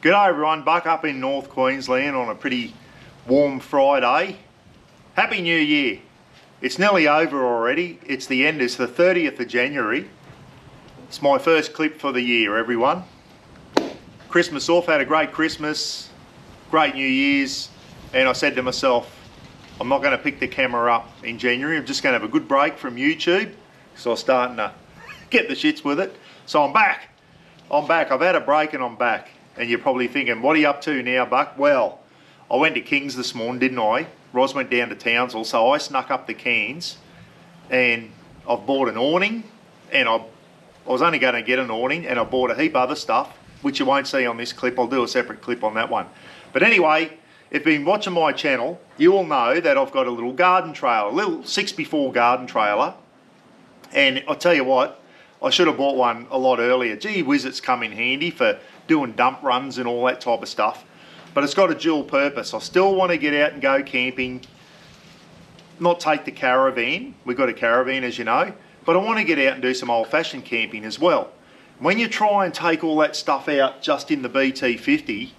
G'day everyone, Buck up in North Queensland on a pretty warm Friday. Happy New Year. It's nearly over already. It's the 30th of January. It's my first clip for the year, everyone. Christmas off, had a great Christmas, great New Year's, and I said to myself, I'm not going to pick the camera up in January. I'm just going to have a good break from YouTube. So I'm starting to get the shits with it. So I'm back. I've had a break and I'm back. And you're probably thinking, what are you up to now, Buck? Well, I went to King's this morning, didn't I? Ros went down to Townsville, so I snuck up the Cairns and I've bought an awning, and I was only going to get an awning, and I bought a heap of other stuff, which you won't see on this clip. I'll do a separate clip on that one. But anyway, if you've been watching my channel, you will know that I've got a little garden trailer, a little 6x4 garden trailer. And I'll tell you what, I should have bought one a lot earlier. Gee whiz, it's come in handy for doing dump runs and all that type of stuff. But it's got a dual purpose. I still want to get out and go camping, not take the caravan. We've got a caravan, as you know, but I want to get out and do some old-fashioned camping as well. When you try and take all that stuff out just in the BT50,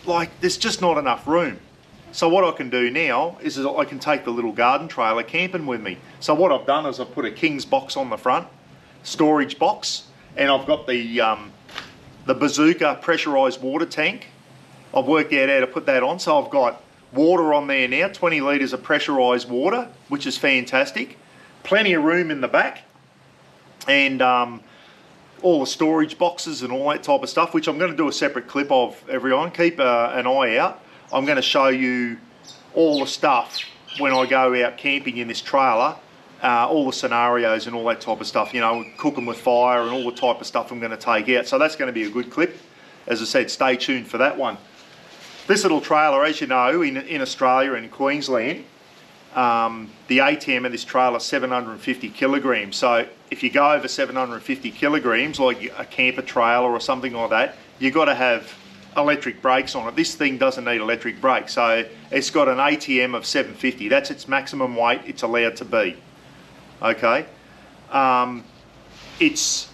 like, there's just not enough room. So what I can do now is I can take the little garden trailer camping with me. So what I've done is I've put a King's box on the front, storage box, and I've got the Bazooka pressurised water tank. I've worked out how to put that on, so I've got water on there now, 20 litres of pressurised water, which is fantastic. Plenty of room in the back, and all the storage boxes and all that type of stuff, which I'm going to do a separate clip of, everyone. Keep an eye out. I'm going to show you all the stuff when I go out camping in this trailer, all the scenarios and all that type of stuff, you know, cooking with fire and all the type of stuff I'm going to take out. So that's going to be a good clip. As I said, stay tuned for that one. This little trailer, as you know, in Australia and in Queensland, the ATM of this trailer is 750 kilograms. So if you go over 750 kilograms, like a camper trailer or something like that, you've got to have electric brakes on it. This thing doesn't need electric brakes. So it's got an ATM of 750. That's its maximum weight it's allowed to be. Okay, its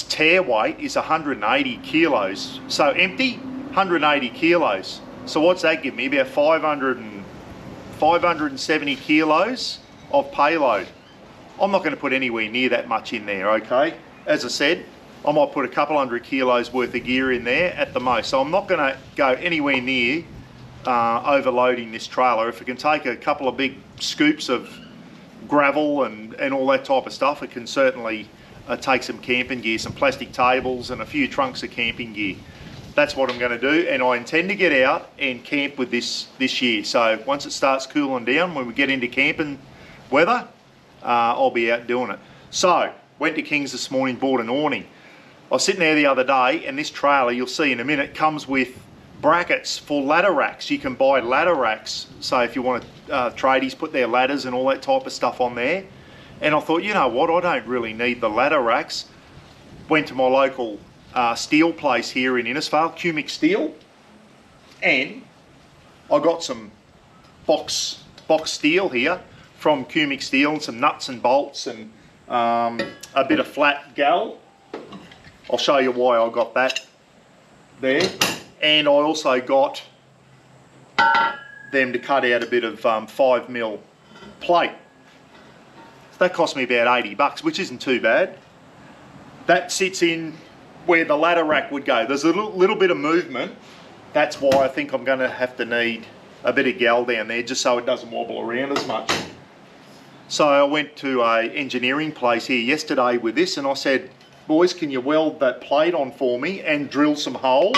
tear weight is 180 kilos, so empty, 180 kilos. So what's that give me? About 570 kilos of payload. I'm not going to put anywhere near that much in there, okay? As I said, I might put a couple hundred kilos worth of gear in there at the most. So I'm not going to go anywhere near overloading this trailer. If it can take a couple of big scoops of gravel and all that type of stuff, it can certainly take some camping gear, some plastic tables and a few trunks of camping gear. That's what I'm going to do, and I intend to get out and camp with this year. So once it starts cooling down, when we get into camping weather, I'll be out doing it. So went to King's this morning, bought an awning. I was sitting there the other day, and this trailer, you'll see in a minute, comes with brackets for ladder racks. You can buy ladder racks, so if you want to, tradies put their ladders and all that type of stuff on there. And I thought, you know what, I don't really need the ladder racks. Went to my local steel place here in Innisfail, Cumic Steel, and I got some box steel here from Cumic Steel, and some nuts and bolts and a bit of flat gal. I'll show you why I got that there. And I also got them to cut out a bit of 5mm plate. So that cost me about 80 bucks, which isn't too bad. That sits in where the ladder rack would go. There's a little bit of movement. That's why I think I'm going to have to need a bit of gal down there, just so it doesn't wobble around as much. So I went to a engineering place here yesterday with this, and I said, boys, can you weld that plate on for me and drill some holes?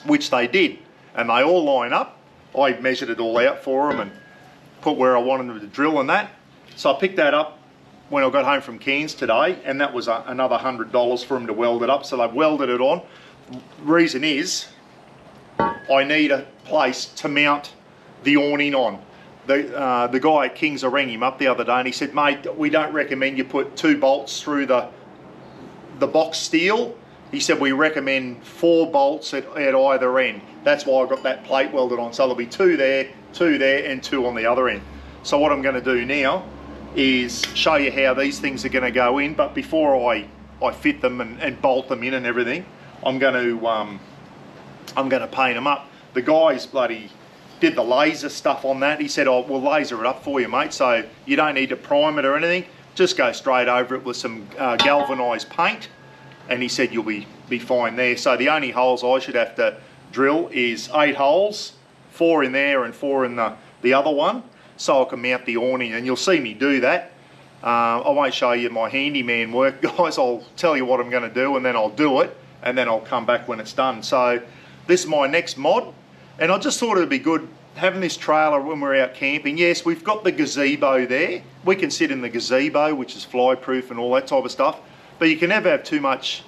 Which they did, and they all line up. I measured it all out for them and put where I wanted them to drill and that. So I picked that up when I got home from Cairns today, and that was another $100 for them to weld it up. So they've welded it on. Reason is, I need a place to mount the awning on. The guy at King's, I rang him up the other day and he said, mate, we don't recommend you put 2 bolts through the box steel. He said we recommend 4 bolts at either end. That's why I got that plate welded on. So there'll be 2 there, and 2 on the other end. So what I'm going to do now is show you how these things are going to go in. But before I fit them and bolt them in and everything, I'm going to I'm going to paint them up. The guys bloody did the laser stuff on that. He said, oh, we'll laser it up for you, mate, so you don't need to prime it or anything. Just go straight over it with some galvanised paint. And he said you'll be fine there. So the only holes I should have to drill is 8 holes, 4 in there and 4 in the other one, so I can mount the awning, and you'll see me do that. I won't show you my handyman work, guys. I'll tell you what I'm going to do, and then I'll do it, and then I'll come back when it's done. So this is my next mod, and I just thought it'd be good having this trailer when we're out camping. Yes, we've got the gazebo there. We can sit in the gazebo, which is fly-proof and all that type of stuff, but you can never have too much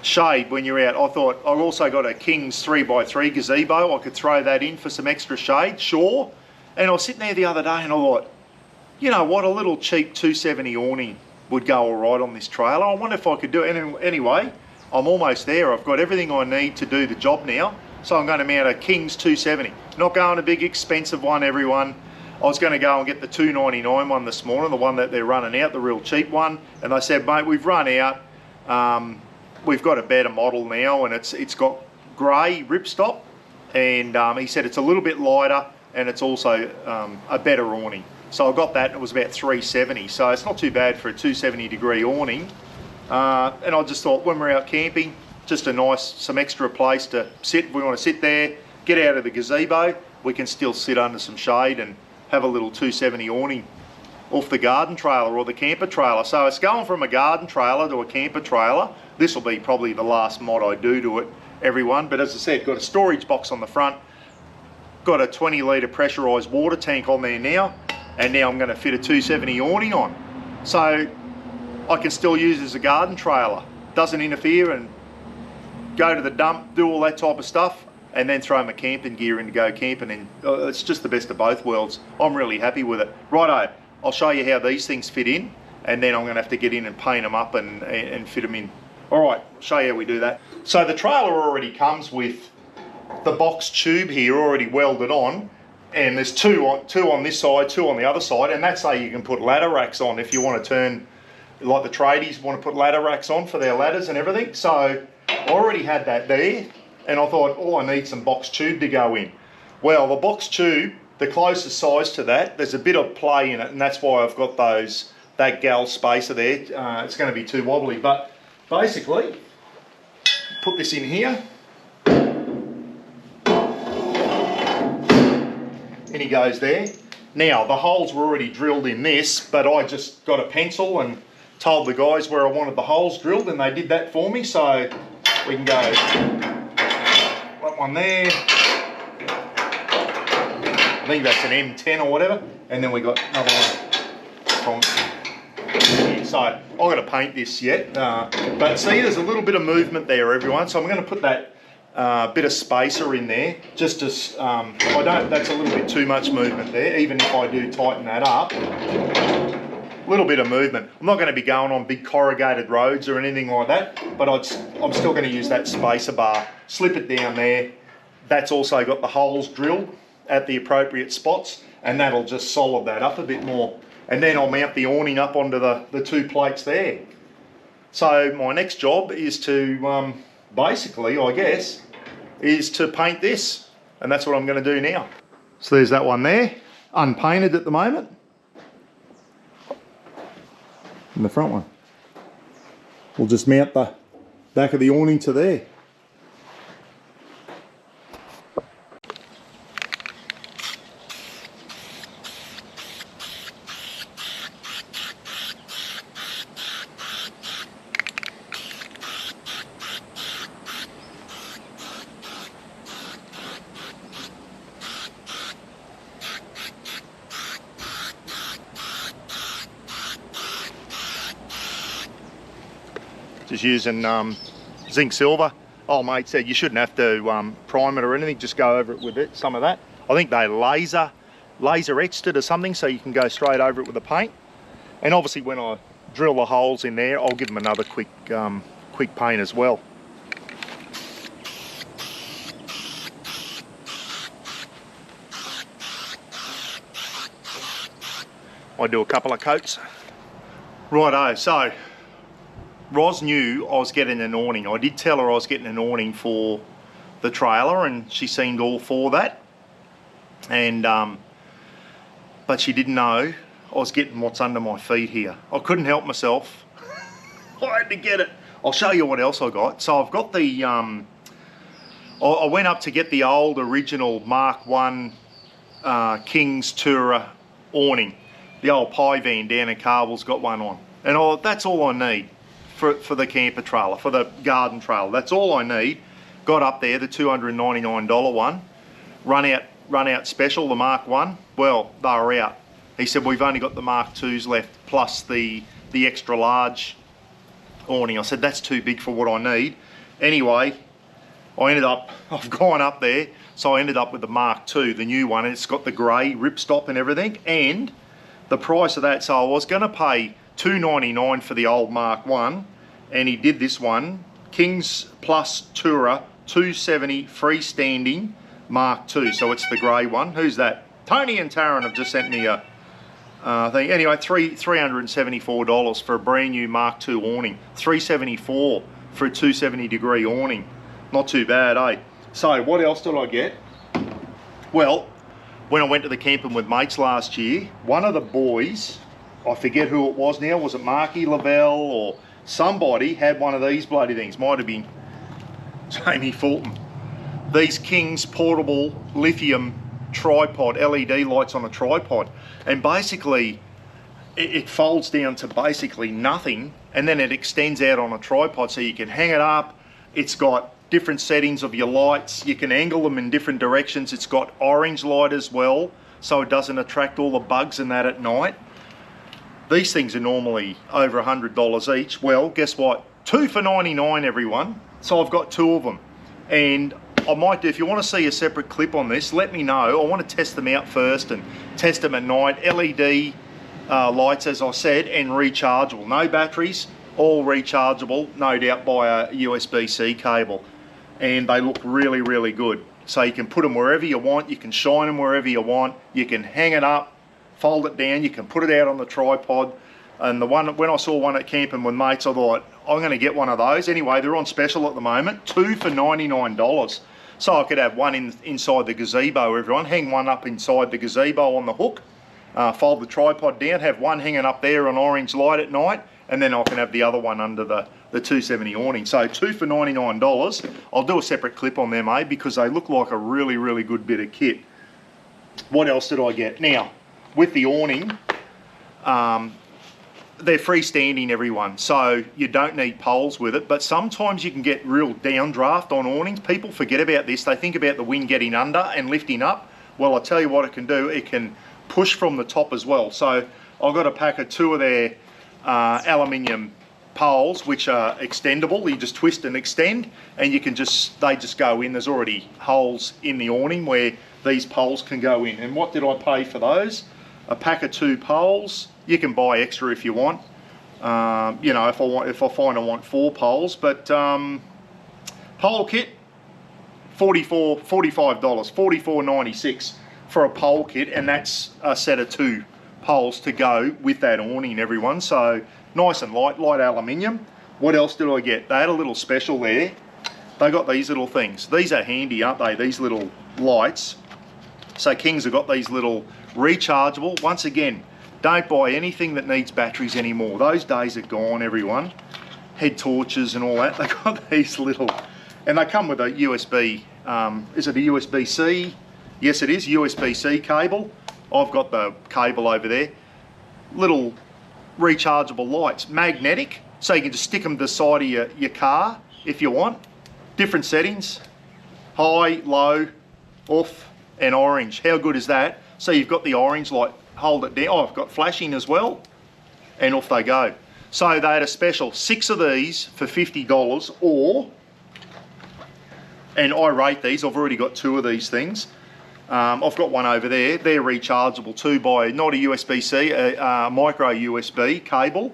shade when you're out. I thought, I've also got a King's 3x3 gazebo. I could throw that in for some extra shade, sure. And I was sitting there the other day and I thought, you know what, a little cheap 270 awning would go all right on this trailer. I wonder if I could do it. Anyway, I'm almost there. I've got everything I need to do the job now. So I'm going to mount a King's 270. Not going a big expensive one, everyone. I was going to go and get the $2.99 one this morning, the one that they're running out, the real cheap one. And they said, mate, we've run out. We've got a better model now, and it's got grey ripstop. And he said it's a little bit lighter, and it's also a better awning. So I got that, and it was about $370. So it's not too bad for a 270 degree awning. And I just thought, when we're out camping, just a nice, some extra place to sit. If we want to sit there, get out of the gazebo, we can still sit under some shade and have a little 270 awning off the garden trailer or the camper trailer. So it's going from a garden trailer to a camper trailer. This will be probably the last mod I do to it, everyone. But as I said, got a storage box on the front, got a 20 litre pressurised water tank on there now, and now I'm going to fit a 270 awning on. So I can still use it as a garden trailer. Doesn't interfere, and go to the dump, do all that type of stuff, and then throw my camping gear in to go camping. And it's just the best of both worlds. I'm really happy with it. Righto, I'll show you how these things fit in, and then I'm going to have to get in and paint them up and fit them in. All right, I'll show you how we do that. So the trailer already comes with the box tube here already welded on, and there's two on this side, 2 on the other side, and that's how you can put ladder racks on if you want to turn, like the tradies want to put ladder racks on for their ladders and everything. So I already had that there, and I thought, oh, I need some box tube to go in. Well, the box tube, the closest size to that, there's a bit of play in it, and that's why I've got that gal spacer there. It's going to be too wobbly, but basically, put this in here, and he goes there. Now, the holes were already drilled in this, but I just got a pencil and told the guys where I wanted the holes drilled, and they did that for me. So we can go that one there, I think that's an M10 or whatever, and then we got another one from here. So I've got to paint this yet, but see, there's a little bit of movement there, everyone. So I'm going to put that bit of spacer in there, just as that's a little bit too much movement there. Even if I do tighten that up, a little bit of movement. I'm not going to be going on big corrugated roads or anything like that, but I'm still going to use that spacer bar, slip it down there. That's also got the holes drilled at the appropriate spots, and that'll just solid that up a bit more. And then I'll mount the awning up onto the 2 plates there. So my next job is to basically, I guess, is to paint this, and that's what I'm going to do now. So there's that one there, unpainted at the moment, and the front one. We'll just mount the back of the awning to there. Just using zinc silver. Oh, mate said you shouldn't have to prime it or anything, just go over it with it, some of that. I think they laser etched it or something, so you can go straight over it with the paint. And obviously when I drill the holes in there, I'll give them another quick paint as well. I do a couple of coats. Righto, so Ros knew I was getting an awning. I did tell her I was getting an awning for the trailer, and she seemed all for that. And but she didn't know I was getting what's under my feet here. I couldn't help myself. I had to get it. I'll show you what else I got. So I've got the, I went up to get the old original Mark 1 King's Tourer awning. The old pie van down in Carville's got one on. And that's all I need for the camper trailer, for the garden trailer. That's all I need. Got up there, the $299 one. Run out special, the Mark 1. Well, they were out. He said, we've only got the Mark 2s left, plus the extra large awning. I said, that's too big for what I need. Anyway, I've gone up there, so I ended up with the Mark 2, the new one, and it's got the grey ripstop and everything, and the price of that, so I was going to pay $299 for the old Mark 1, and he did this one, King's Plus Tourer, $270 freestanding Mark 2, so it's the grey one. Who's that? Tony and Taryn have just sent me a thing. Anyway, $374 for a brand new Mark 2 awning. $374 for a 270 degree awning. Not too bad, eh? So what else did I get? Well, when I went to the camping with mates last year, one of the boys, I forget who it was now, was it Marky Lavelle or somebody, had one of these bloody things. Might have been Jamie Fulton. These King's portable lithium tripod, LED lights on a tripod, and basically it folds down to basically nothing, and then it extends out on a tripod so you can hang it up. It's got different settings of your lights, you can angle them in different directions. It's got orange light as well, so it doesn't attract all the bugs and that at night. These things are normally over $100 each. Well, guess what? 2 for $99, everyone. So I've got 2 of them, and I might do, if you want to see a separate clip on this, let me know. I want to test them out first and test them at night. LED lights, as I said, and rechargeable. No batteries, all rechargeable, no doubt by a USB-C cable. And they look really, really good. So you can put them wherever you want, you can shine them wherever you want, you can hang it up, fold it down, you can put it out on the tripod. And the one, when I saw one at camping with mates, I thought, I'm going to get one of those. Anyway, they're on special at the moment, 2 for $99. So I could have one inside the gazebo, everyone. Hang one up inside the gazebo on the hook, fold the tripod down, have one hanging up there on orange light at night, and then I can have the other one under the 270 awning. So 2 for $99. I'll do a separate clip on them, eh, because they look like a really, really good bit of kit. What else did I get? Now, with the awning, they're freestanding, everyone, so you don't need poles with it, but sometimes you can get real downdraft on awnings. People forget about this. They think about the wind getting under and lifting up. Well, I'll tell you what it can do. It can push from the top as well. So I've got a pack of 2 of their aluminium poles, which are extendable. You just twist and extend, and you can they just go in. There's already holes in the awning where these poles can go in. And what did I pay for those? A pack of 2 poles. You can buy extra if you want. You know, if I find I want 4 poles, but pole kit, $45, $44.96 for a pole kit, and that's a set of 2 poles to go with that awning, everyone. So nice and light aluminium. What else did I get? They had a little special there. They got these little things. These are handy, aren't they? These little lights. So Kings have got these little rechargeable. Once again, don't buy anything that needs batteries anymore. Those days are gone, everyone. Head torches and all that. They got these little, and they come with a USB, is it a USB-C? Yes, it is, USB-C cable. I've got the cable over there. Little rechargeable lights, magnetic, so you can just stick them to the side of your car if you want. Different settings, high, low, off, and orange. How good is that? So you've got the orange light, hold it down. Oh, I've got flashing as well, and off they go. So they had a special 6 of these for $50, or, and I rate these, I've already got 2 of these things. I've got one over there. They're rechargeable too by not a USB-C, a micro USB cable.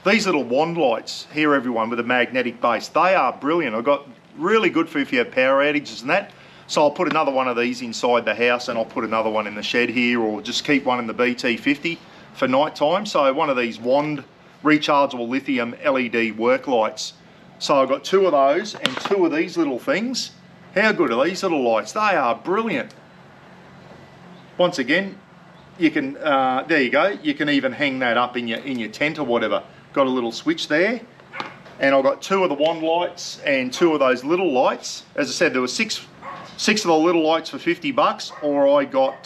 These little wand lights here, everyone, with a magnetic base, they are brilliant. I've got really good for if you have power outages and that. So I'll put another one of these inside the house, and I'll put another one in the shed here, or just keep one in the BT50 for night time. So one of these wand rechargeable lithium LED work lights. So I've got 2 of those and 2 of these little things. How good are these little lights? They are brilliant. Once again, you can, there you go, you can even hang that up in your tent or whatever. Got a little switch there. And I've got 2 of the wand lights and 2 of those little lights. As I said, there were six of the little lights for 50 bucks, or I got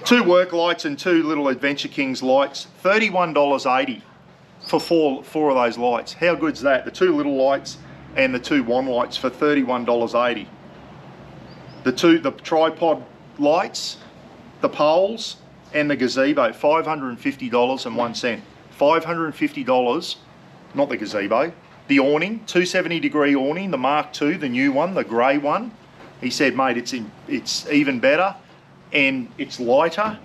2 work lights and 2 little Adventure Kings lights, $31.80 for four of those lights. How good's that? The 2 little lights and the 2 wand lights for $31.80. The tripod lights, the poles, and the gazebo, $550.01. $550, not the gazebo. The awning, 270-degree awning, the Mark II, the new one, the grey one. He said, mate, it's even better and it's lighter.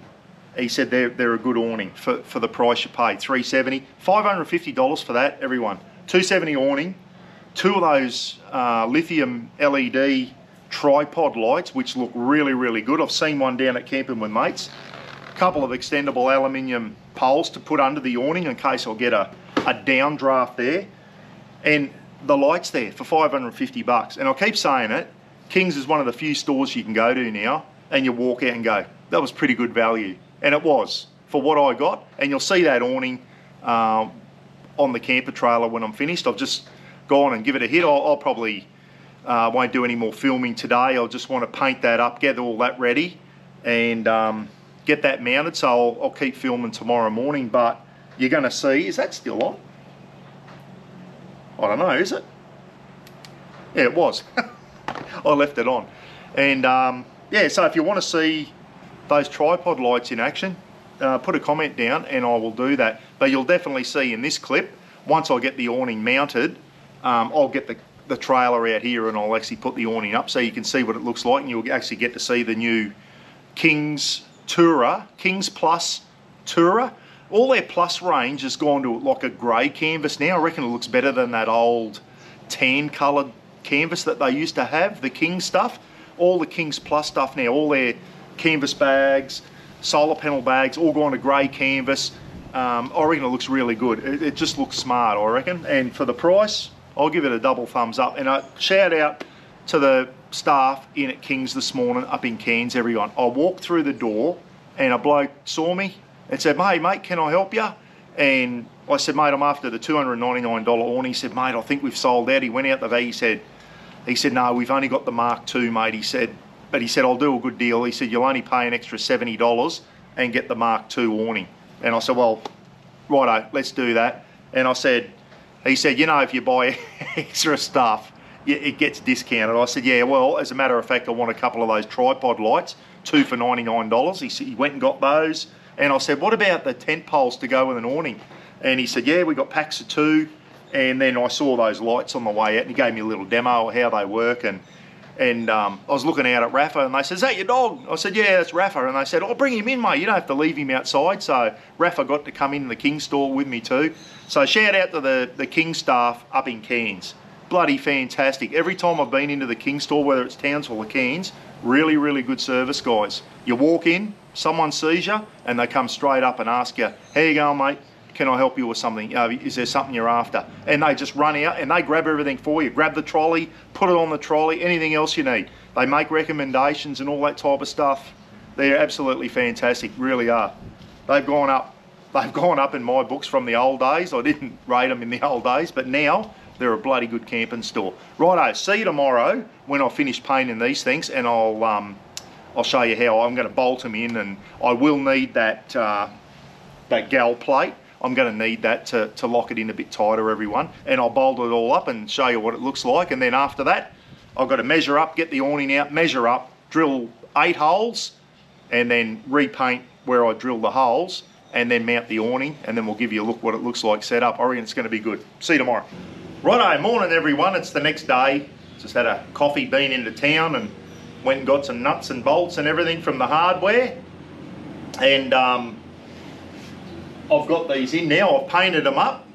He said they're a good awning for the price you pay, $370. $550 for that, everyone. 270 awning, 2 of those lithium LED tripod lights, which look really, really good. I've seen one down at Camping with Mates. A couple of extendable aluminium poles to put under the awning in case I'll get a downdraft there. And the lights there for 550 bucks. And I'll keep saying it, Kings is one of the few stores you can go to now and you walk out and go, that was pretty good value. And it was for what I got. And you'll see that awning on the camper trailer when I'm finished. I've just gone and give it a hit. I'll probably won't do any more filming today. I'll just want to paint that up, get all that ready, and get that mounted. So I'll keep filming tomorrow morning. But you're going to see, is that still on? I don't know, is it? Yeah, it was. I left it on. And yeah, so if you want to see those tripod lights in action, put a comment down and I will do that. But you'll definitely see in this clip, once I get the awning mounted, I'll get the trailer out here and I'll actually put the awning up so you can see what it looks like, and you'll actually get to see the new Kings Tourer, Kings Plus Tourer. All their Plus range has gone to like a grey canvas now. I reckon it looks better than that old tan coloured canvas that they used to have, the Kings stuff. All the Kings Plus stuff now, all their canvas bags, solar panel bags, all gone to grey canvas. I reckon it looks really good. It just looks smart, I reckon. And for the price, I'll give it a double thumbs up. And a shout out to the staff in at Kings this morning up in Cairns, everyone. I walked through the door and a bloke saw me and said, hey mate, can I help you? And I said, mate, I'm after the $299 awning. He said, mate, I think we've sold out. He went out the van, he said, no, we've only got the Mark II, mate. He said, I'll do a good deal. He said, you'll only pay an extra $70 and get the Mark II awning. And I said, well, righto, let's do that. And he said, you know, if you buy extra stuff, it gets discounted. I said, yeah, well, as a matter of fact, I want a couple of those tripod lights, 2 for $99. He went and got those. And I said, what about the tent poles to go with an awning? And he said, yeah, we got packs of 2. And then I saw those lights on the way out and he gave me a little demo of how they work. And I was looking out at Rafa and they said, is that your dog? I said, yeah, that's Rafa. And they said, oh, bring him in, mate. You don't have to leave him outside. So Rafa got to come in the King store with me too. So shout out to the King staff up in Cairns. Bloody fantastic. Every time I've been into the King store, whether it's Townsville or Cairns, really, really good service, guys. You walk in, someone sees you and they come straight up and ask you, how you going, mate? Can I help you with something? Is there something you're after? And they just run out and they grab everything for you. Grab the trolley, put it on the trolley, anything else you need. They make recommendations and all that type of stuff. They're absolutely fantastic, really are. They've gone up in my books from the old days. I didn't rate them in the old days, but now they're a bloody good camping store. Righto, see you tomorrow when I finish painting these things, and I'll show you how I'm going to bolt them in, and I will need that gal plate. I'm going to need that to lock it in a bit tighter, everyone. And I'll bolt it all up and show you what it looks like. And then after that, I've got to measure up, get the awning out, measure up, drill 8 holes, and then repaint where I drill the holes, and then mount the awning. And then we'll give you a look what it looks like set up. I reckon it's going to be good. See you tomorrow. Righto, morning everyone. It's the next day. Just had a coffee, been into town and went and got some nuts and bolts and everything from the hardware. And I've got these in now. I've painted them up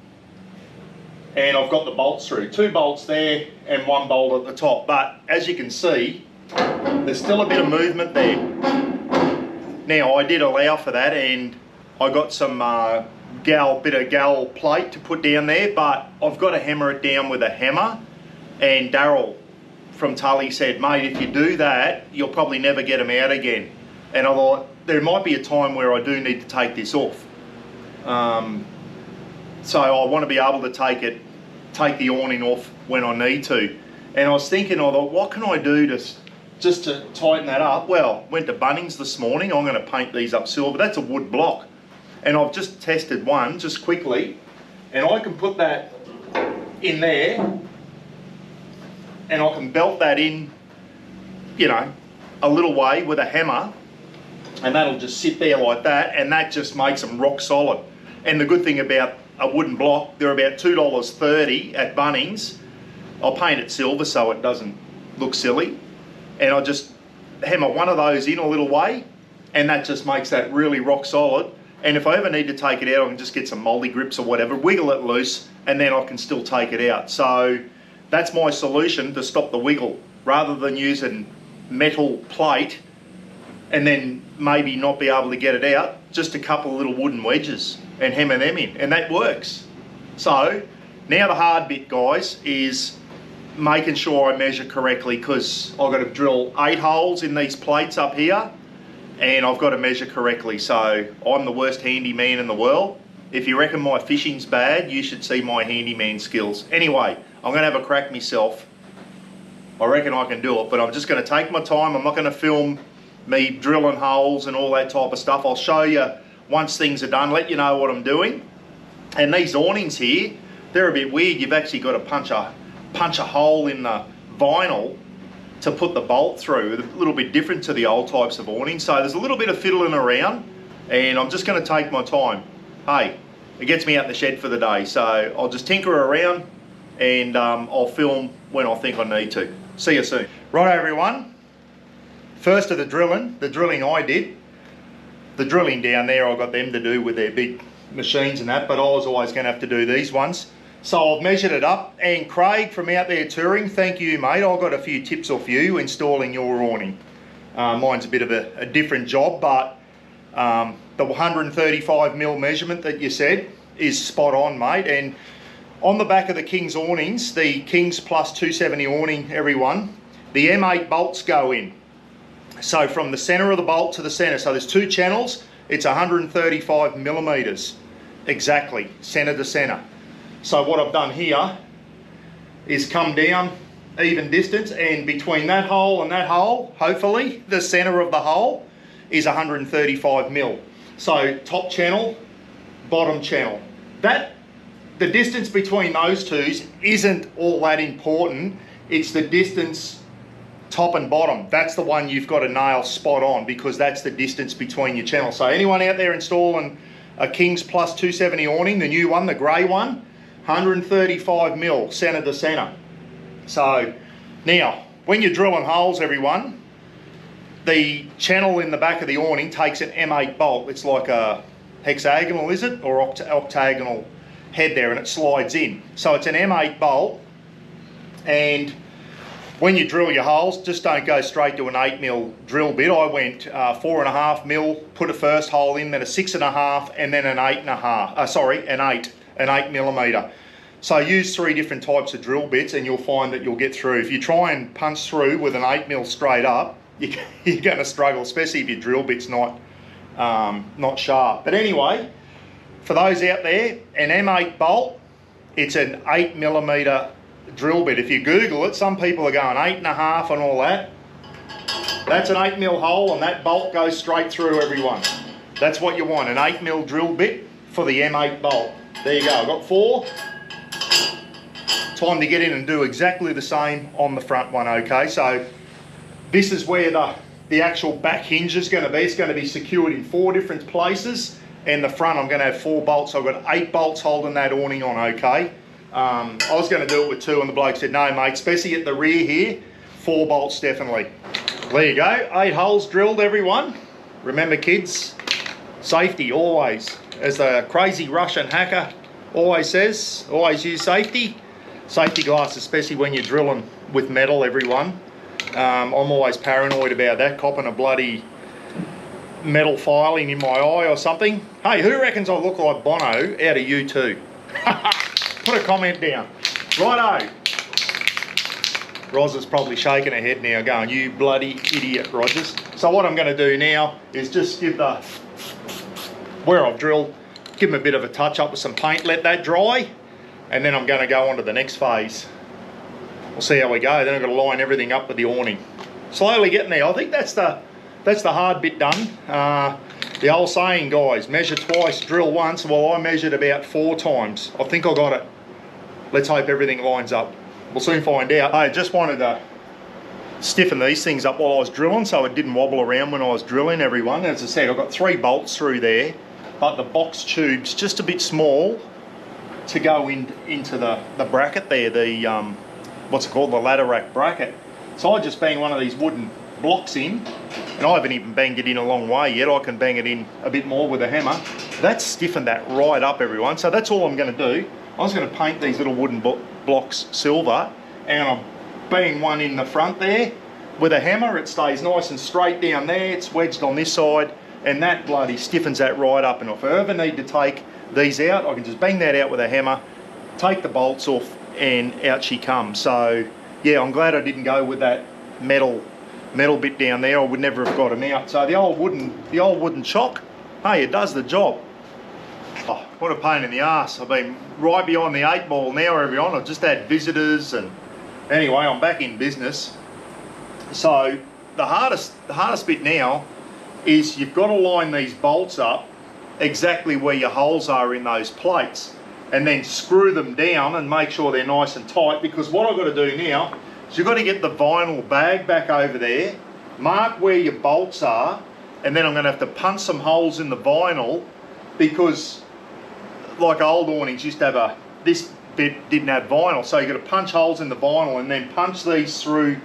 and I've got the bolts through. 2 bolts there and 1 bolt at the top. But as you can see, there's still a bit of movement there. Now I did allow for that and I got some bit of gal plate to put down there, but I've got to hammer it down with a hammer. And Daryl from Tully said, mate, if you do that, you'll probably never get them out again. And I thought, there might be a time where I do need to take this off. So I want to be able to take the awning off when I need to. And I was thinking, I thought, what can I do just to tighten that up? Well, went to Bunnings this morning. I'm going to paint these up silver. That's a wood block. And I've just tested one just quickly. And I can put that in there. And I can belt that in, you know, a little way with a hammer. And that'll just sit there like that. And that just makes them rock solid. And the good thing about a wooden block, they're about $2.30 at Bunnings. I'll paint it silver so it doesn't look silly. And I'll just hammer one of those in a little way, and that just makes that really rock solid. And if I ever need to take it out, I can just get some moldy grips or whatever, wiggle it loose, and then I can still take it out. So that's my solution to stop the wiggle, rather than using metal plate and then maybe not be able to get it out, just a couple of little wooden wedges and hammer them in, and that works. So now the hard bit, guys, is making sure I measure correctly, because I've got to drill 8 holes in these plates up here, and I've got to measure correctly. So I'm the worst handyman in the world. If you reckon my fishing's bad, you should see my handyman skills. Anyway, I'm going to have a crack myself. I reckon I can do it, but I'm just going to take my time. I'm not going to film me drilling holes and all that type of stuff. I'll show you once things are done, let you know what I'm doing. And these awnings here, they're a bit weird. You've actually got to punch a hole in the vinyl to put the bolt through. A little bit different to the old types of awning. So there's a little bit of fiddling around, and I'm just going to take my time. Hey, it gets me out in the shed for the day, so I'll just tinker around, and I'll film when I think I need to. See you soon. Right, everyone. First of the drilling I did. The drilling down there, I got them to do with their big machines and that, but I was always going to have to do these ones. So I've measured it up, and Craig from out there touring, thank you, mate. I got a few tips off you installing your awning. Mine's a bit of a different job, but the 135mm measurement that you said is spot on, mate. And on the back of the King's awnings, the King's Plus 270 awning, everyone, the M8 bolts go in. So from the center of the bolt to the center, so there's 2 channels, it's 135mm, exactly, center to center. So what I've done here is come down even distance, and between that hole and that hole, hopefully the center of the hole is 135mm. So top channel, bottom channel. The distance between those two isn't all that important. It's the distance top and bottom. That's the one you've got to nail spot on, because that's the distance between your channels. So anyone out there installing a King's Plus 270 awning, the new one, the grey one, 135mm center to center. So now, when you're drilling holes, everyone, the channel in the back of the awning takes an M8 bolt. It's like a hexagonal, is it? Or octagonal head there, and it slides in. So it's an M8 bolt, and when you drill your holes, just don't go straight to an 8mm drill bit. I went 4.5mm, put a first hole in, then a 6.5, and then an 8.5. An 8mm. So I use 3 different types of drill bits, and you'll find that you'll get through. If you try and punch through with an 8mm straight up, you're going to struggle, especially if your drill bit's not sharp. But anyway, for those out there, an M8 bolt, it's an 8mm drill bit. If you Google it, some people are going 8.5 and all that. That's an 8mm hole, and that bolt goes straight through, everyone. That's what you want, an 8mm drill bit for the M8 bolt. There you go, I've got 4. Time to get in and do exactly the same on the front one, okay? So this is where the actual back hinge is going to be. It's going to be secured in 4 different places, and the front I'm going to have 4 bolts. So I've got 8 bolts holding that awning on, okay? I was going to do it with 2, and the bloke said, no mate, especially at the rear here, 4 bolts definitely. There you go, 8 holes drilled, everyone. Remember kids, safety always. As the crazy Russian hacker always says, always use safety. Safety glasses, especially when you're drilling with metal, everyone. I'm always paranoid about that, copping a bloody metal filing in my eye or something. Hey, who reckons I look like Bono out of U2? Put a comment down. Righto. Roz is probably shaking her head now going, you bloody idiot, Rogers. So what I'm going to do now is just give the, where I've drilled, give them a bit of a touch up with some paint, let that dry, and then I'm going to go on to the next phase. We'll see how we go. Then I've got to line everything up with the awning. Slowly getting there. I think that's the hard bit done. The old saying, guys, measure twice, drill once. Well, I measured about 4 times. I think I got it. Let's hope everything lines up. We'll soon find out. I just wanted to stiffen these things up while I was drilling so it didn't wobble around when I was drilling, everyone. As I said, I've got 3 bolts through there, but the box tube's just a bit small to go into the bracket there, the what's it called, the ladder rack bracket. So I just bang one of these wooden blocks in, and I haven't even banged it in a long way yet. I can bang it in a bit more with a hammer. That's stiffened that right up, everyone. So that's all I'm going to do. I was going to paint these little wooden blocks silver, and I'm bang one in the front there with a hammer. It stays nice and straight down there. It's wedged on this side, and that bloody stiffens that right up. And if I ever need to take these out, I can just bang that out with a hammer, take the bolts off, and out she comes. So yeah, I'm glad I didn't go with that metal bit down there. I would never have got them out. So the old wooden chock, hey, it does the job. Oh, what a pain in the ass. I've been right behind the 8 ball now, everyone. I've just had visitors, and anyway, I'm back in business. So the hardest bit now is you've got to line these bolts up exactly where your holes are in those plates, and then screw them down and make sure they're nice and tight, because what I've got to do now is you've got to get the vinyl bag back over there, mark where your bolts are, and then I'm going to have to punch some holes in the vinyl, because like old awnings used to have this bit didn't have vinyl, so you've got to punch holes in the vinyl and then punch these through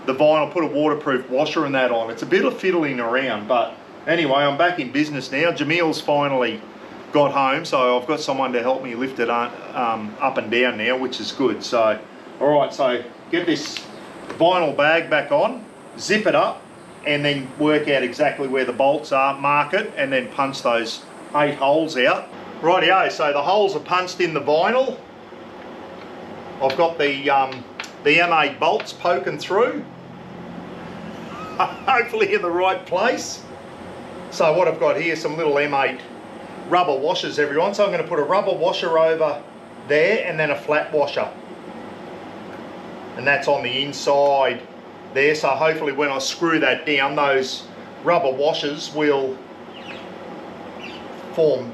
the vinyl, put a waterproof washer and that on. It's a bit of fiddling around, but anyway, I'm back in business now. Jamil's finally got home, so I've got someone to help me lift it up and down now, which is good. So alright, so get this vinyl bag back on, zip it up, and then work out exactly where the bolts are, mark it, and then punch those 8 holes out. Rightio, so the holes are punched in the vinyl. I've got the M8 bolts poking through, hopefully in the right place. So what I've got here, some little M8 rubber washers, everyone. So I'm going to put a rubber washer over there and then a flat washer. And that's on the inside there. So hopefully when I screw that down, those rubber washers will form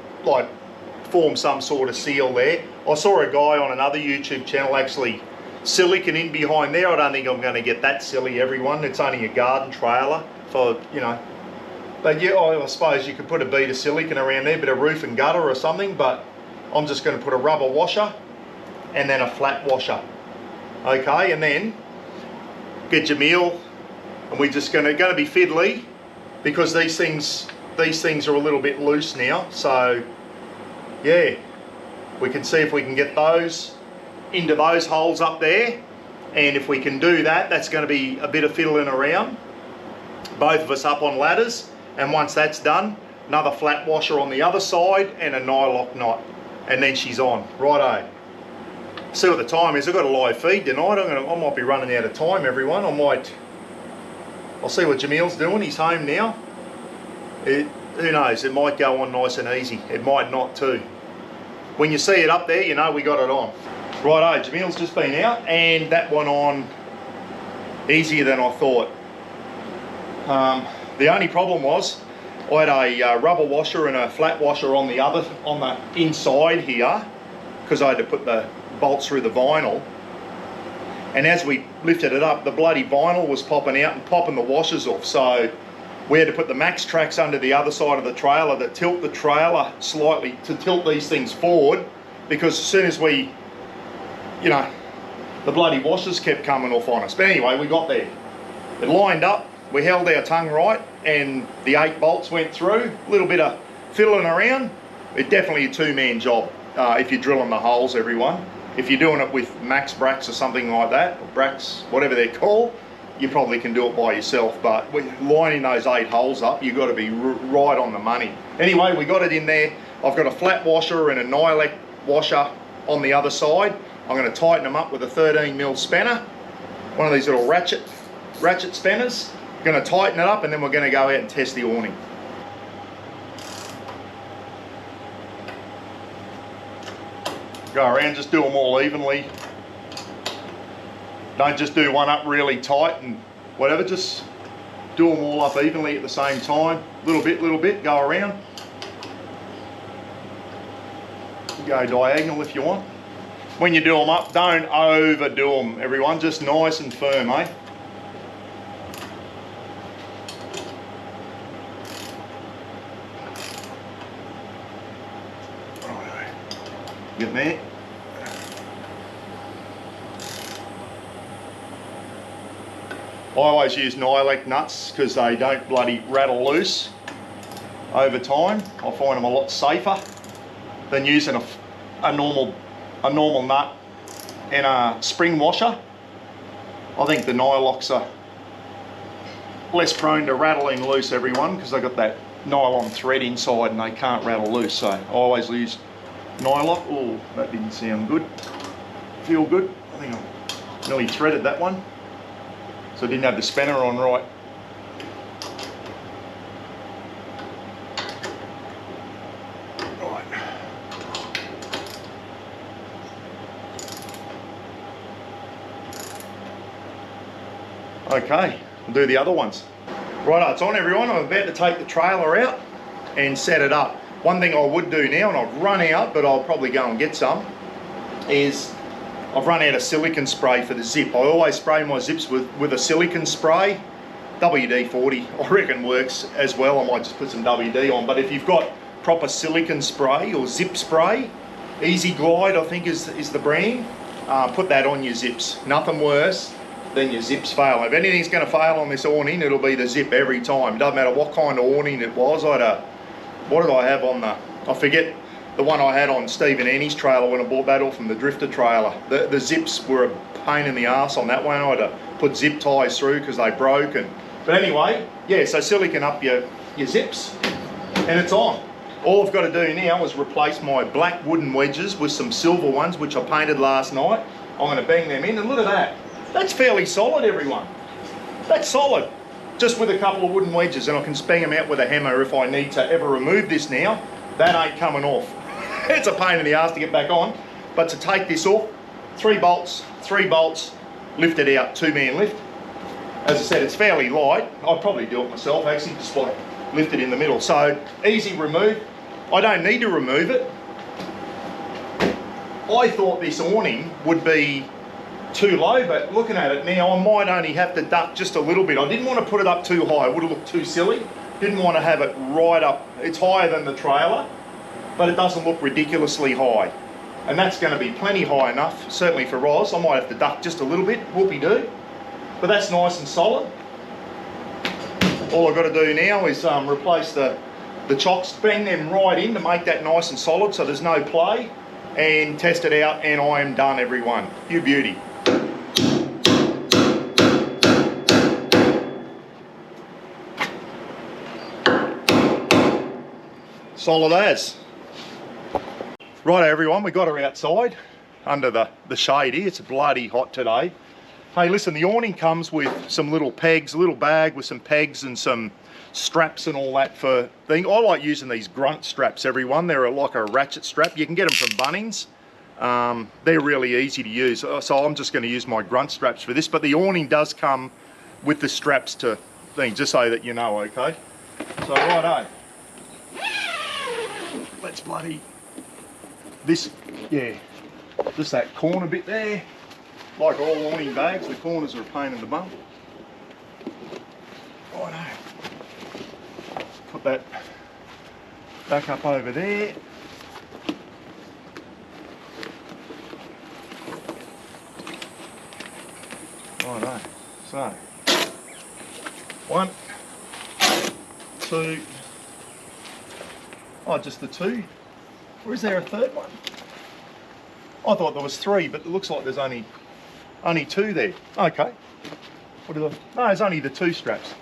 some sort of seal there. I saw a guy on another YouTube channel actually silicon in behind there. I don't think I'm going to get that silly, everyone. It's only a garden trailer for, you know. But yeah, I suppose you could put a bead of silicon around there, bit of roof and gutter or something, but I'm just going to put a rubber washer and then a flat washer. Okay, and then get Jamil, and we're just going to be fiddly, because these things are a little bit loose now. So yeah, we can see if we can get those into those holes up there, and if we can do that, that's going to be a bit of fiddling around, both of us up on ladders. And once that's done, another flat washer on the other side and a nylock knot, and then she's on. Righto. See what the time is. I've got a live feed tonight. I might be running out of time, everyone. I'll see what Jamil's doing. He's home now. Who knows? It might go on nice and easy. It might not too. When you see it up there, you know we got it on. Righto, Jamil's just been out, and that went on easier than I thought. The only problem was I had a rubber washer and a flat washer on the inside here, because I had to put the bolts through the vinyl, and as we lifted it up, the bloody vinyl was popping out and popping the washers off. So we had to put the max tracks under the other side of the trailer that tilt the trailer slightly to tilt these things forward, because as soon as we, you know, the bloody washers kept coming off on us. But anyway, we got there. It lined up. We held our tongue right, and the 8 bolts went through. A little bit of fiddling around. It's definitely a 2-man job if you're drilling the holes, everyone. If you're doing it with max bracks or something like that, or bracks, whatever they're called, you probably can do it by yourself. But lining those 8 holes up, you've got to be right on the money. Anyway, we got it in there. I've got a flat washer and a nylock washer on the other side. I'm going to tighten them up with a 13mm spanner, one of these little ratchet spanners. Going to tighten it up, and then we're going to go out and test the awning. Go around, just do them all evenly. Don't just do one up really tight and whatever, just do them all up evenly at the same time. Little bit, go around. Go diagonal if you want. When you do them up, don't overdo them, everyone, just nice and firm, eh? Get there. I always use Nylec nuts because they don't bloody rattle loose over time. I find them a lot safer than using a normal nut and a spring washer. I think the Nylocs are less prone to rattling loose, everyone, because they've got that nylon thread inside and they can't rattle loose. So I always use Nyloc. Oh, that didn't sound good. Feel good. I think I nearly threaded that one, so I didn't have the spanner on right. Okay, we'll do the other ones. Right, it's on, everyone. I'm about to take the trailer out and set it up. One thing I would do now, and I've run out, but I'll probably go and get some, is I've run out of silicone spray for the zip. I always spray my zips with a silicone spray. WD-40, I reckon, works as well. I might just put some WD on, but if you've got proper silicone spray or zip spray, Easy Glide I think is the brand, put that on your zips. Nothing worse than your zips failing. If anything's going to fail on this awning, it'll be the zip every time. Doesn't matter what kind of awning it was. What did I have on I forget the one I had on Steve and Annie's trailer when I bought that off from the drifter trailer. The zips were a pain in the arse on that one. I had to put zip ties through because they broke. But anyway, yeah, so silicone up your zips and it's on. All I've got to do now is replace my black wooden wedges with some silver ones, which I painted last night. I'm going to bang them in, and look at that. That's fairly solid, everyone. That's solid. Just with a couple of wooden wedges, and I can spang them out with a hammer if I need to ever remove this now. That ain't coming off. It's a pain in the ass to get back on, but to take this off, 3 bolts, lift it out, 2-man lift. As I said, it's fairly light. I'd probably do it myself, actually, just like lift it in the middle. So, easy remove. I don't need to remove it. I thought this awning would be too low, but looking at it now, I might only have to duck just a little bit. I didn't want to put it up too high. It would have looked too silly. Didn't want to have it right up. It's higher than the trailer, but it doesn't look ridiculously high. And that's going to be plenty high enough, certainly for Roz. I might have to duck just a little bit, whoopie-doo. But that's nice and solid. All I've got to do now is replace the chocks, bang them right in to make that nice and solid so there's no play, and test it out, and I am done, everyone. You beauty. Solid as. Right, everyone, we got her outside under the shade here. It's bloody hot today. Hey, listen, the awning comes with some little pegs, a little bag with some pegs and some straps and all that for thing. I like using these grunt straps, everyone. They're like a ratchet strap. You can get them from Bunnings. They're really easy to use. So I'm just going to use my grunt straps for this. But the awning does come with the straps to things, just so that you know, okay? So righto. Let's bloody... This, yeah, just that corner bit there. Like all awning bags, the corners are a pain in the bum. Righto. Put that back up over there. Righto. So, 1, 2. Oh, just the 2. Or is there a third one? I thought there was 3, but it looks like there's only 2 there. Okay. What are the... No, there's only the 2 straps.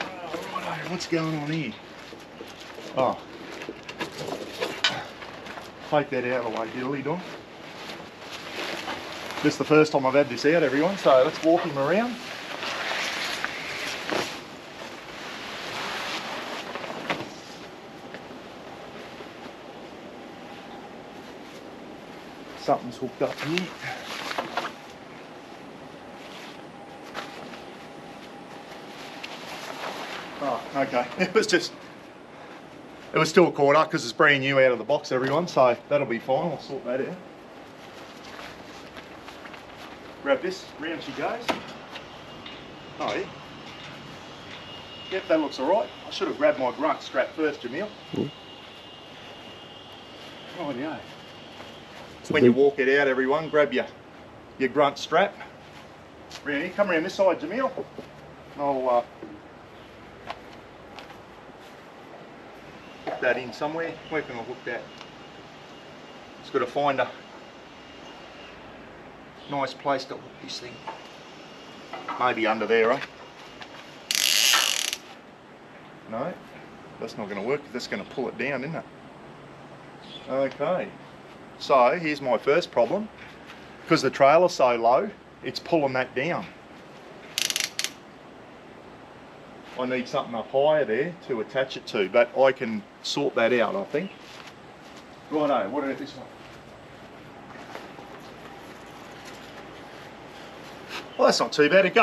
Oh, righto, what's going on here? Oh. Take that out of the way, diddly dong. This is the first time I've had this out, everyone, so let's walk him around. Something's hooked up here. Oh, okay. It was still caught up because it's brand new out of the box, everyone, so that'll be fine. I'll sort that out. Grab this, round she goes. Oh yeah. Yep, that looks alright. I should have grabbed my grunt strap first, Jamil. Oh yeah. When you walk it out, everyone, grab your grunt strap. Round here. Come around this side, Jamil. I'll hook that in somewhere. Where can I hook that? Just got to find a nice place to hook this thing. Maybe under there, eh? No, that's not going to work. That's going to pull it down, isn't it? Okay. So here's my first problem. Because the trailer's so low, it's pulling that down. I need something up higher there to attach it to, but I can sort that out, I think. Righto, what about this one? Well, that's not too bad. It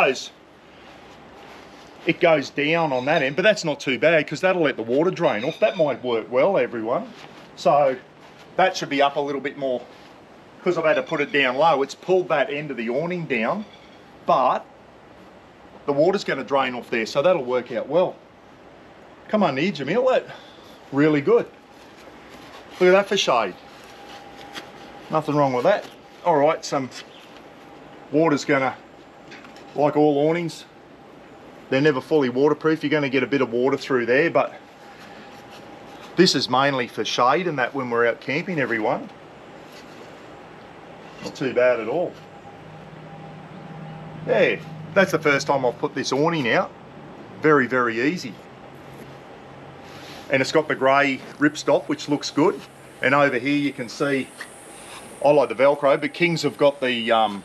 goes down on that end, but that's not too bad because that'll let the water drain off. That might work well, everyone. So that should be up a little bit more. Because I've had to put it down low, it's pulled that end of the awning down, but the water's going to drain off there, so that'll work out well. Come on here, Jamil, that really good. Look at that for shade. Nothing wrong with that. All right, some water's going to, like all awnings, they're never fully waterproof. You're going to get a bit of water through there, but this is mainly for shade and that when we're out camping, everyone. Not too bad at all. Yeah, that's the first time I've put this awning out. Very, very easy. And it's got the grey ripstop, which looks good. And over here you can see, I like the Velcro, but Kings have got the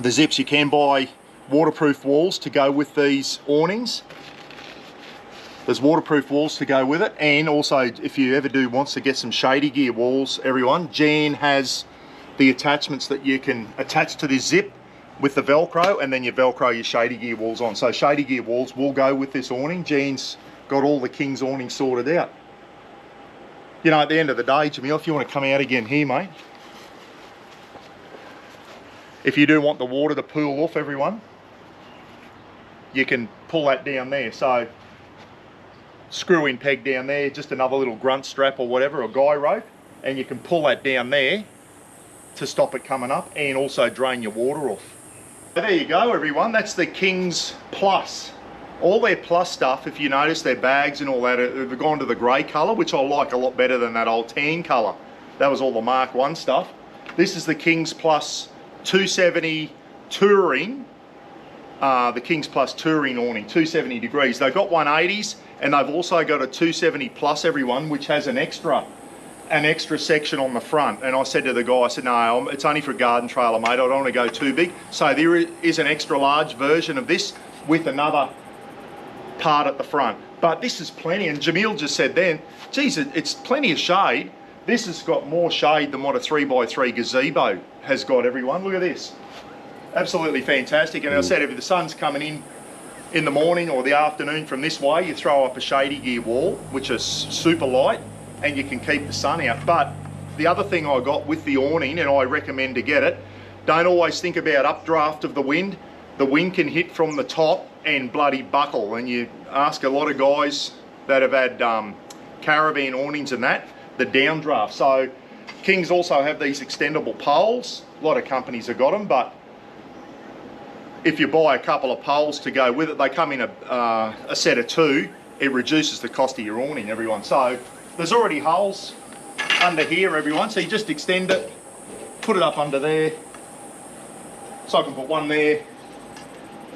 zips. You can buy waterproof walls to go with these awnings. There's waterproof walls to go with it, and also if you ever do want to get some shady gear walls, everyone, Jan has the attachments that you can attach to this zip with the Velcro, and then you Velcro your shady gear walls on. So shady gear walls will go with this awning. Jan's got all the King's awning sorted out. You know, at the end of the day, Jamil, if you want to come out again here, mate, if you do want the water to pool off, everyone, you can pull that down there. So screw in peg down there, just another little grunt strap or whatever, or guy rope, and you can pull that down there to stop it coming up and also drain your water off. So there you go, everyone. That's the Kings Plus. All their Plus stuff, if you notice, their bags and all that, have gone to the grey colour, which I like a lot better than that old tan colour. That was all the Mark 1 stuff. This is the Kings Plus 270 Touring, the Kings Plus Touring awning, 270 degrees. They've got 180s, and they've also got a 270 Plus, everyone, which has an extra section on the front. And I said to the guy, I said, no, it's only for a garden trailer, mate. I don't want to go too big. So there is an extra large version of this with another part at the front. But this is plenty, and Jamil just said then, geez, it's plenty of shade. This has got more shade than what a 3x3 gazebo has got, everyone. Look at this. Absolutely fantastic. And I said, if the sun's coming in the morning or the afternoon from this way, you throw up a shady gear wall, which is super light, and you can keep the sun out. But the other thing I got with the awning, and I recommend to get it, don't always think about updraft of the wind. The wind can hit from the top and bloody buckle. And you ask a lot of guys that have had caravan awnings and that, the downdraft. So Kings also have these extendable poles. A lot of companies have got them, but if you buy a couple of poles to go with it, they come in a set of 2. It reduces the cost of your awning, everyone. So there's already holes under here, everyone. So you just extend it, put it up under there. So I can put one there,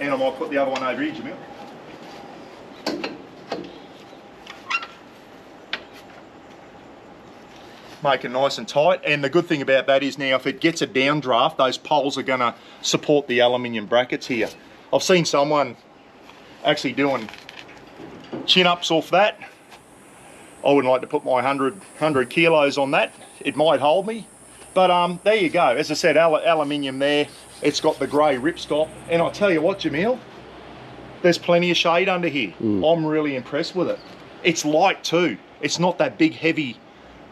and I might put the other one over here, Jamil. make it nice and tight. And the good thing about that is now if it gets a downdraft, those poles are going to support the aluminium brackets here. I've seen someone actually doing chin-ups off that. I wouldn't like to put my 100 kilos on that. It might hold me. But there you go. As I said, aluminium there. It's got the grey ripstop. And I'll tell you what, Jamil, there's plenty of shade under here. I'm really impressed with it. It's light too. It's not that big, heavy,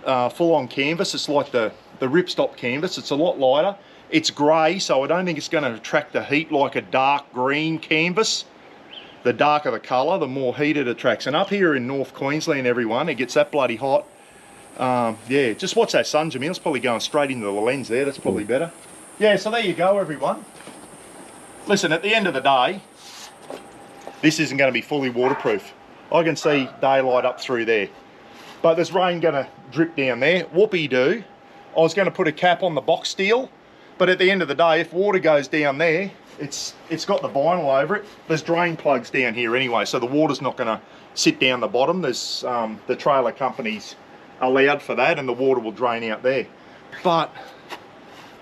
full-on canvas. It's like the ripstop canvas. It's a lot lighter. It's grey, so I don't think it's going to attract the heat like a dark green canvas. The darker the colour, the more heat it attracts. And up here in North Queensland, everyone, it gets that bloody hot. Yeah, just watch that sun, Jamil. It's probably going straight into the lens there. That's probably better. Yeah, so there you go, everyone. Listen, at the end of the day, this isn't going to be fully waterproof. I can see daylight up through there. But there's rain going to drip down there. Whoopie-doo. I was going to put a cap on the box steel, but at the end of the day, if water goes down there, it's got the vinyl over it. There's drain plugs down here anyway, so the water's not going to sit down the bottom. There's the trailer companies allowed for that, and the water will drain out there. But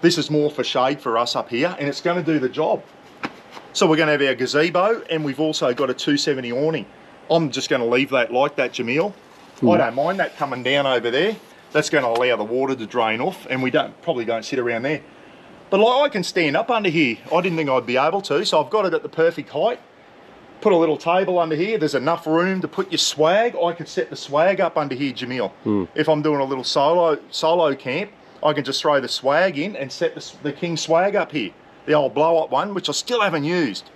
this is more for shade for us up here, and it's going to do the job. So we're going to have our gazebo, and we've also got a 270 awning. I'm just going to leave that like that, Jamil. I don't mind that coming down over there. That's going to allow the water to drain off, and we probably don't sit around there. But like, I can stand up under here. I didn't think I'd be able to, so I've got it at the perfect height. Put a little table under here. There's enough room to put your swag. I could set the swag up under here, Jamil. If I'm doing a little solo camp, I can just throw the swag in and set the King swag up here. The old blow-up one, which I still haven't used.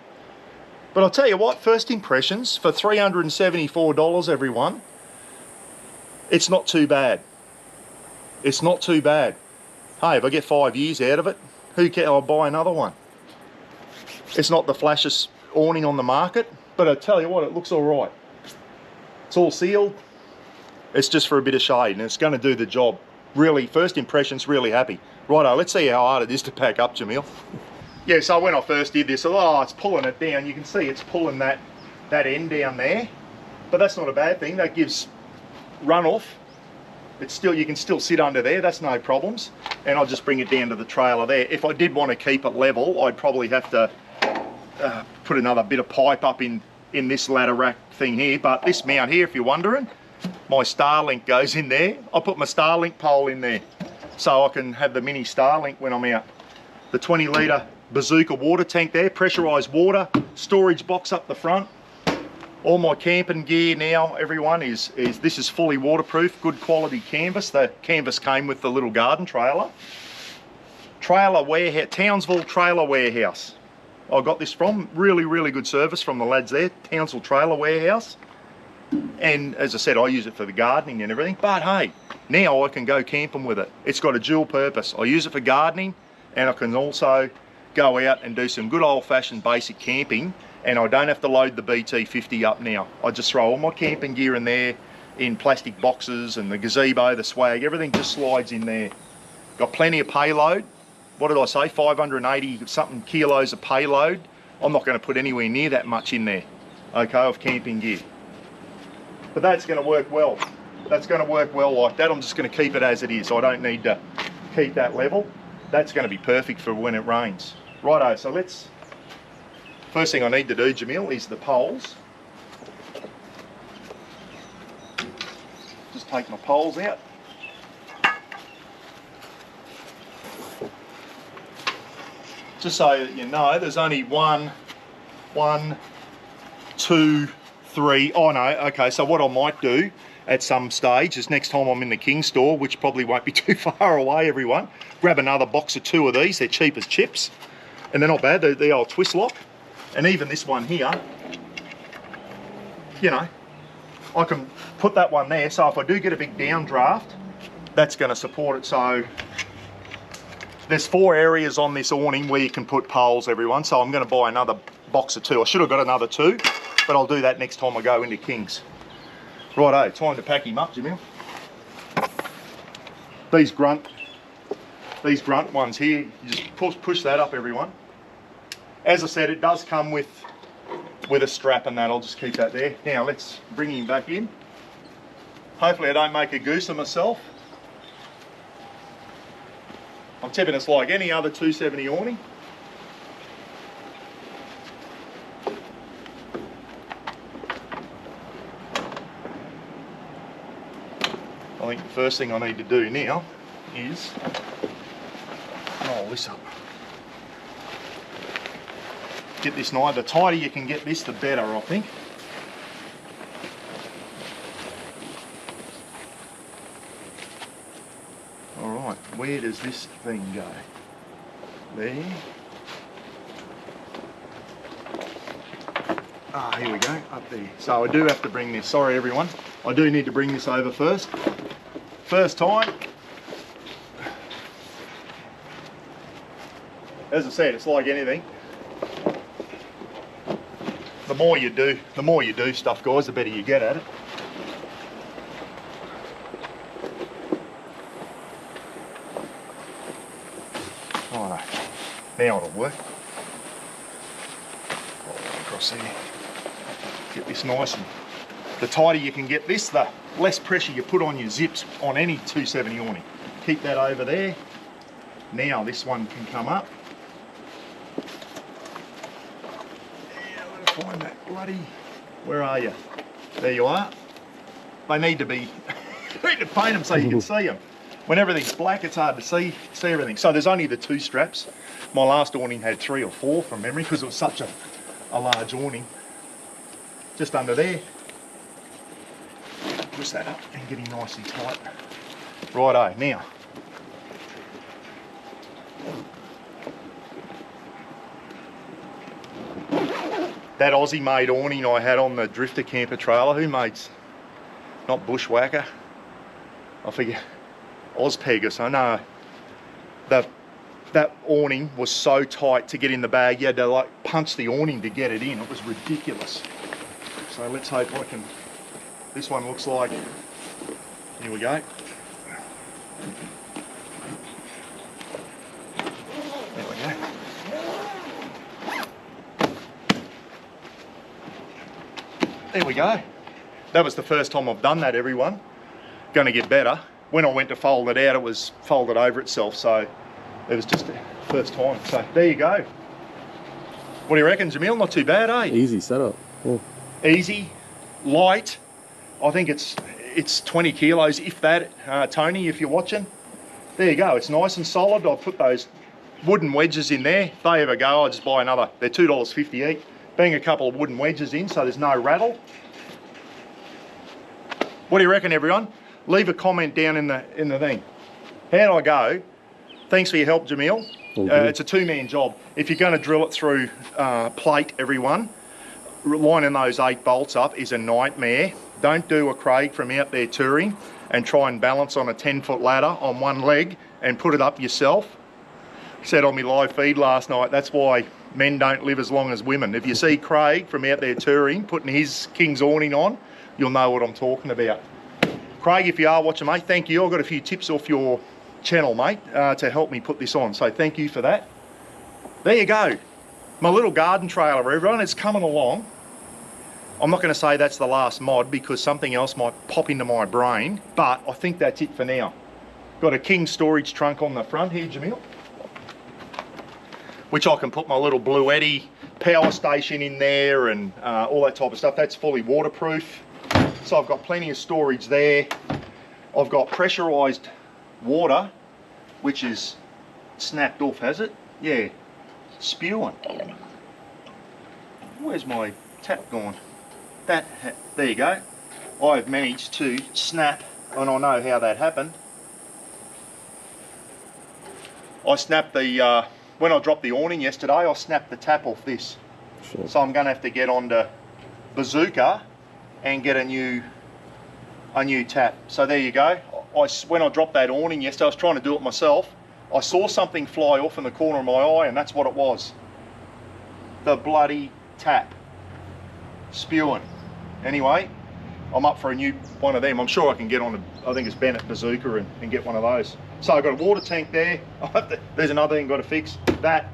But I'll tell you what, first impressions, for $374, everyone, it's not too bad. It's not too bad. Hey, if I get 5 years out of it, who cares? I'll buy another one. It's not the flashiest awning on the market, but I tell you what, it looks all right. It's all sealed. It's just for a bit of shade, and it's going to do the job. Really, first impressions, really happy. Righto, let's see how hard it is to pack up, Jamil. Yeah, so when I first did this, it's pulling it down. You can see it's pulling that end down there, but that's not a bad thing. That gives runoff. It's still, you can still sit under there. That's no problems. And I'll just bring it down to the trailer there. If I did want to keep it level, I'd probably have to put another bit of pipe up in this ladder rack thing here. But this mount here, if you're wondering, my Starlink goes in there. I put my Starlink pole in there so I can have the mini Starlink when I'm out. The 20 litre bazooka water tank there, pressurised water, storage box up the front. All my camping gear now, everyone, this is fully waterproof, good quality canvas. The canvas came with the little garden trailer. Trailer warehouse, Townsville Trailer Warehouse. I got this from, really good service from the lads there, Townsville Trailer Warehouse. And as I said, I use it for the gardening and everything, but hey, now I can go camping with it. It's got a dual purpose. I use it for gardening, and I can also go out and do some good old-fashioned basic camping, and I don't have to load the BT50 up now. I just throw all my camping gear in there in plastic boxes, and the gazebo, the swag, everything just slides in there. Got plenty of payload. What did I say, 580 something kilos of payload. I'm not going to put anywhere near that much in there, okay, of camping gear. But that's going to work well. That's going to work well like that. I'm just going to keep it as it is. I don't need to keep that level. That's going to be perfect for when it rains. Righto, so first thing I need to do, Jamil, is the poles. Just take my poles out. Just so that you know, there's only one, two, three. Oh no, okay, so what I might do at some stage is next time I'm in the King store, which probably won't be too far away, everyone, grab another box of 2 of these. They're cheap as chips, and they're not bad. They're the old twist lock. And even this one here, you know, I can put that one there, so if I do get a big downdraft, that's going to support it. So there's 4 areas on this awning where you can put poles, everyone, so I'm going to buy another box of 2. I should have got another 2, but I'll do that next time I go into King's. Righto, time to pack him up, Jamil. These grunt ones here, you just push that up, everyone. As I said, it does come with a strap and that. I'll just keep that there. Now let's bring him back in. Hopefully I don't make a goose of myself. I'm tipping it's like any other 270 awning. I think the first thing I need to do now is roll this up. Get this knife. The tighter you can get this, the better, I think. Alright, where does this thing go? There. Ah, here we go, up there. So I do have to bring this, sorry everyone, I do need to bring this over first. First time. As I said, it's like anything. The more you do stuff, guys, the better you get at it. Right, now it'll work. Roll it across there. Get this nice, and the tighter you can get this, the less pressure you put on your zips on any 270 awning. Keep that over there. Now this one can come up. Find that bloody, where are you? There you are. They need to be, you need to paint them so you can see them. When everything's black, it's hard to see everything. So there's only the 2 straps. My last awning had 3 or 4 from memory because it was such a large awning. Just under there. Push that up and get him nice and tight. Righto, now. That Aussie made awning I had on the drifter camper trailer, who made's, not Bushwhacker, I forget, Ozpeg or so, no. That awning was so tight to get in the bag, you had to like punch the awning to get it in, it was ridiculous. So let's hope I can, this one looks like, here we go. There we go. There we go. That was the first time I've done that, everyone. Going to get better. When I went to fold it out, it was folded over itself, so it was just the first time. So there you go. What do you reckon, Jamil? Not too bad, eh? Easy setup. Yeah. Easy, light. I think it's 20 kilos, if that. Tony, if you're watching. There you go. It's nice and solid. I'll put those wooden wedges in there. If they ever go, I'll just buy another. They're $2.50 each. Being a couple of wooden wedges in, so there's no rattle. What do you reckon, everyone? Leave a comment down in the thing. How'd I go? Thanks for your help, Jamil. It's a 2-man job. If you're going to drill it through plate, everyone, lining those 8 bolts up is a nightmare. Don't do a Craig from out there touring and try and balance on a 10-foot ladder on one leg and put it up yourself. Said on my live feed last night, that's why men don't live as long as women. If you see Craig from out there touring, putting his King's awning on, you'll know what I'm talking about. Craig, if you are watching, mate, thank you. I've got a few tips off your channel, mate, to help me put this on. So thank you for that. There you go. My little garden trailer, everyone, it's coming along. I'm not going to say that's the last mod because something else might pop into my brain, but I think that's it for now. Got a King storage trunk on the front here, Jamil, which I can put my little Blue Eddy power station in there and all that type of stuff. That's fully waterproof. So I've got plenty of storage there. I've got pressurized water, which is snapped off, has it? Yeah, spewing. Where's my tap gone? There you go. I've managed to snap, and I know how that happened. I snapped the, when I dropped the awning yesterday, I snapped the tap off this. Sure. So I'm going to have to get onto Bazooka and get a new tap. So there you go. When I dropped that awning yesterday, I was trying to do it myself. I saw something fly off in the corner of my eye, and that's what it was. The bloody tap. Spewing. Anyway, I'm up for a new one of them. I'm sure I can get on, I think it's Bennett Bazooka, and get one of those. So I've got a water tank there. There's another thing I've got to fix. That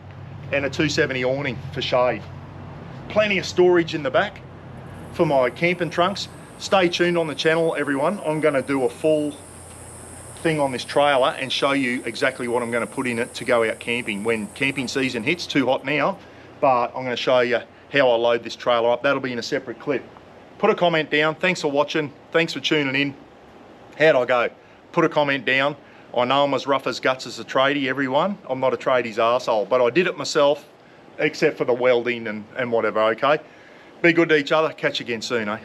and a 270 awning for shade. Plenty of storage in the back for my camping trunks. Stay tuned on the channel, everyone. I'm going to do a full thing on this trailer and show you exactly what I'm going to put in it to go out camping when camping season hits. Too hot now, but I'm going to show you how I load this trailer up. That'll be in a separate clip. Put a comment down. Thanks for watching. Thanks for tuning in. How'd I go? Put a comment down. I know I'm as rough as guts as a tradie, everyone. I'm not a tradie's arsehole, but I did it myself, except for the welding and whatever, okay? Be good to each other. Catch you again soon, eh?